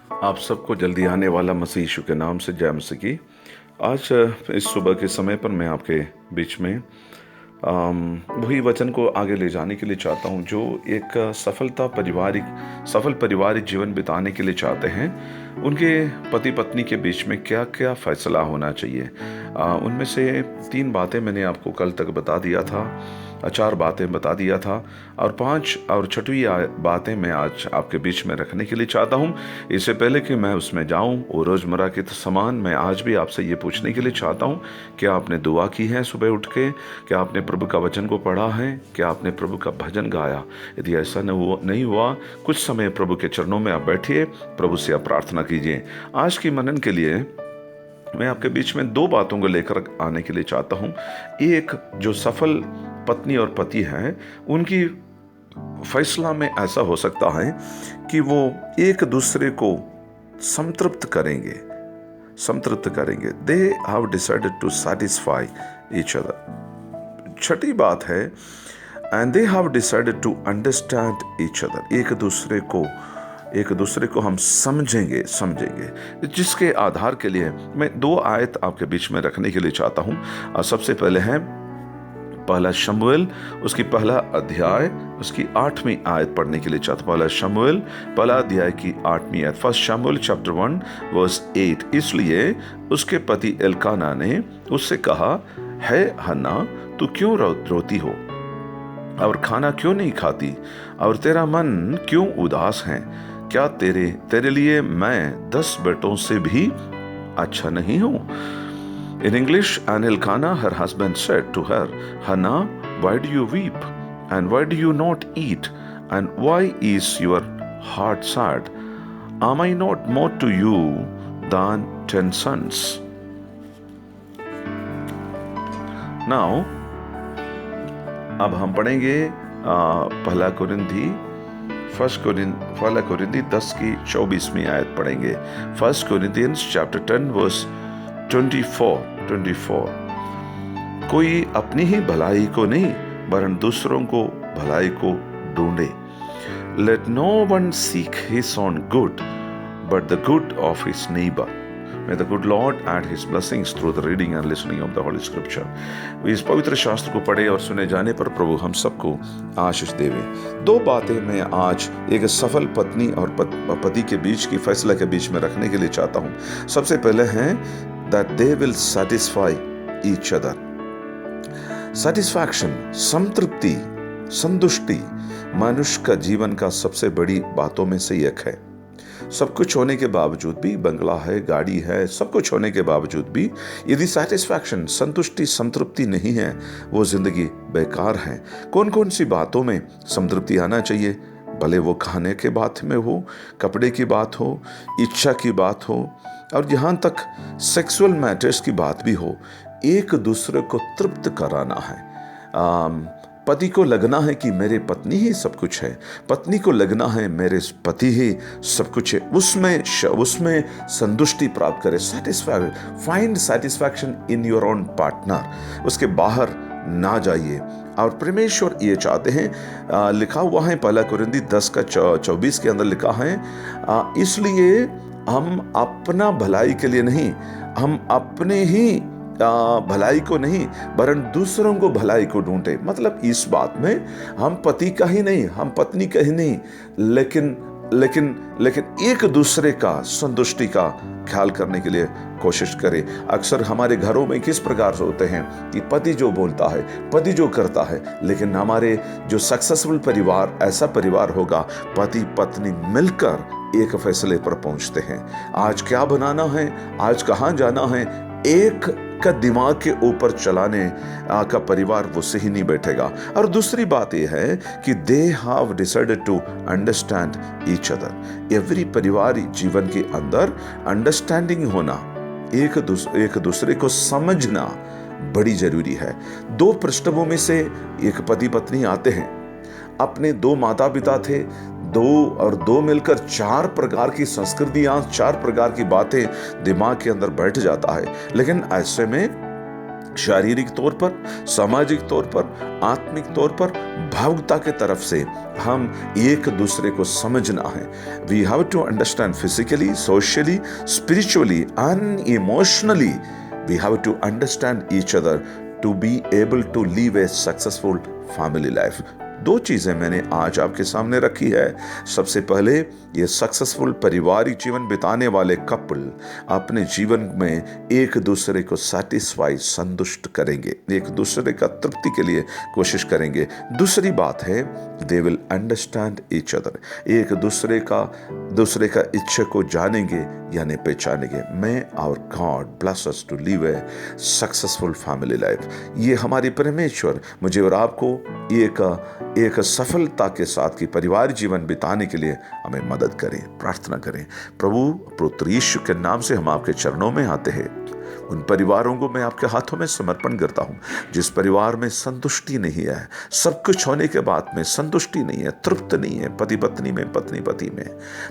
आप सबको जल्दी आने वाला मसीह यीशु के नाम से जय मसीह की। आज इस सुबह के समय पर मैं आपके बीच में वही वचन को आगे ले जाने के लिए चाहता हूँ जो एक सफल पारिवारिक जीवन बिताने के लिए चाहते हैं। उनके पति पत्नी के बीच में क्या क्या फैसला होना चाहिए, उनमें से 3 बातें मैंने आपको कल तक बता दिया था, 4 बातें बता दिया था, और 5 और छठवीं बातें मैं आज आपके बीच में रखने के लिए चाहता हूँ। इससे पहले कि मैं उसमें जाऊँ और रोज़मर्रा के समान मैं आज भी आपसे ये पूछने के लिए चाहता हूँ, क्या आपने दुआ की है सुबह उठ के? क्या आपने प्रभु का वचन को पढ़ा है? क्या आपने प्रभु का भजन गाया? यदि ऐसा नहीं हुआ, कुछ समय प्रभु के चरणों में आप बैठिए, प्रभु से आप प्रार्थना कीजिए। आज की मनन के लिए मैं आपके बीच में 2 बातों को लेकर आने के लिए चाहता हूँ। एक, जो सफल पत्नी और पति हैं, उनकी फैसला में ऐसा हो सकता है कि वो एक दूसरे को संतृप्त करेंगे। They have decided to satisfy each other. छठी बात है, and they have decided to understand each other. एक दूसरे को हम समझेंगे, जिसके आधार के लिए मैं 2 आयत आपके बीच में रखने के लिए चाहता हूं। सबसे पहले है पहला शमूएल, उसकी पहला अध्याय, उसकी 8वीं आयत पढ़ने के लिए चाहता हूं। पहला शमूएल पहला अध्याय की 8वीं आयत, फर्स्ट शमूएल चैप्टर 1 वर्स 8। इसलिए उसके पति एल्काना ने उससे कहा, है हन्ना, तू क्यों रोती हो और खाना क्यों नहीं खाती, और तेरा मन क्यों उदास है? क्या तेरे लिए मैं 10 बेटों से भी अच्छा नहीं हूं? In English, and Elkanah, her husband, said to her, Hannah, why do you weep? And why do you not eat? And why is your heart sad? Am I not more to you than 10 sons? Now, अब हम पढ़ेंगे पहला कोरिन्थी 10 की 24वीं आयत पढ़ेंगे। First Corinthians chapter 10 verse 24। कोई अपनी ही भलाई को नहीं वरन दूसरों को भलाई को ढूंढे। Let no one seek his own good, but the good of his neighbor. May the good Lord add his blessings through the reading and listening of the Holy Scripture. इस पवित्र शास्त्र को पढ़े और सुने जाने पर प्रभु हम सबको आशीष देवे। 2 बातें मैं आज एक सफल पत्नी और पति के बीच की फैसला के बीच में रखने के लिए चाहता हूँ। सबसे पहले है that they will satisfy each other. Satisfaction, संतृप्ति, संतुष्टि मनुष्य का जीवन का सबसे बड़ी बातों में से एक है। सब कुछ होने के बावजूद भी, बंगला है, गाड़ी है, सब कुछ होने के बावजूद भी यदि सेटिस्फैक्शन, संतुष्टि, संतृप्ति नहीं है, वो जिंदगी बेकार है। कौन कौन सी बातों में संतृप्ति आना चाहिए? भले वो खाने के बात में हो, कपड़े की बात हो, इच्छा की बात हो, और यहाँ तक सेक्सुअल मैटर्स की बात भी हो। एक दूसरे को तृप्त कराना है। पति को लगना है कि मेरे पत्नी ही सब कुछ है, पत्नी को लगना है मेरे पति ही सब कुछ है, उसमें संतुष्टि प्राप्त करे। Find satisfaction in your own partner. उसके बाहर ना जाइए। और परमेश्वर ये चाहते हैं, लिखा हुआ है पहला कोरिन्थी 10 का 24 के अंदर लिखा है, इसलिए हम अपना भलाई के लिए नहीं, हम अपने ही भलाई को नहीं वरन दूसरों को भलाई को ढूंढे। मतलब इस बात में हम पति का ही नहीं, हम पत्नी का ही नहीं, लेकिन एक दूसरे का संतुष्टि का ख्याल करने के लिए कोशिश करें। अक्सर हमारे घरों में किस प्रकार से होते हैं कि पति जो बोलता है, पति जो करता है, लेकिन हमारे जो सक्सेसफुल परिवार ऐसा परिवार होगा, पति पत्नी मिलकर एक फैसले पर पहुंचते हैं। आज क्या बनाना है, आज कहां जाना है, एक का दिमाग के ऊपर चलाने का परिवार वो सही नहीं बैठेगा। और दूसरी बात यह है कि they have decided to understand each other. Every पारिवारिक जीवन के अंदर अंडरस्टैंडिंग होना, एक दूसरे को समझना बड़ी जरूरी है। 2 पृष्ठभूमि से एक पति पत्नी आते हैं। अपने 2 माता पिता थे, 2 और 2 मिलकर 4 प्रकार की संस्कृतियां, 4 प्रकार की बातें दिमाग के अंदर बैठ जाता है। लेकिन ऐसे में शारीरिक तौर पर, सामाजिक तौर पर, आत्मिक तौर पर, भावुकता के तरफ से हम एक दूसरे को समझना है। We have to understand physically, socially, spiritually and emotionally. We have to understand each other to be able to live a successful family life. दो चीजें मैंने आज आपके सामने रखी है। सबसे पहले, ये सक्सेसफुल पारिवारिक जीवन बिताने वाले कपल अपने जीवन में एक दूसरे को सेटिस्फाई, संतुष्ट करेंगे, एक दूसरे का तृप्ति के लिए कोशिश करेंगे। दूसरी बात है, they will understand each other, एक दूसरे का इच्छा को जानेंगे यानी पहचानेंगे। May our God bless us to live a successful family life. ये हमारे परमेश्वर मुझे और आपको एक सफलता के साथ की परिवार जीवन बिताने के लिए हमें मदद करें। प्रार्थना करें। प्रभु, पुत्र यीशु के नाम से हम आपके चरणों में आते हैं। उन परिवारों को मैं आपके हाथों में समर्पण करता हूं जिस परिवार में संतुष्टि नहीं है, सब कुछ होने के बाद में संतुष्टि नहीं है, तृप्त नहीं है, पति पत्नी में, पत्नी पति में।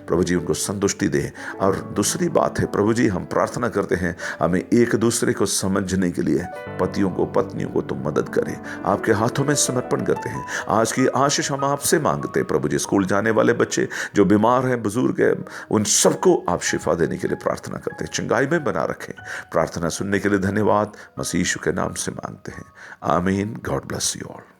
प्रभु जी उनको संतुष्टि दे। और दूसरी बात है प्रभु जी, हम प्रार्थना करते हैं हमें एक दूसरे को समझने के लिए पतियों को, पत्नियों को तुम मदद करें। आपके हाथों में समर्पण करते हैं। आज की आशीष हम आपसे मांगते हैं प्रभु जी। स्कूल जाने वाले बच्चे जो बीमार हैं, बुजुर्ग हैं, उन सबको आप शिफा देने के लिए प्रार्थना करते हैं। चंगाई में बना रखें। प्रार्थना सुनने के लिए धन्यवाद। मसीह यीशु के नाम से मांगते हैं, आमीन। God bless you all.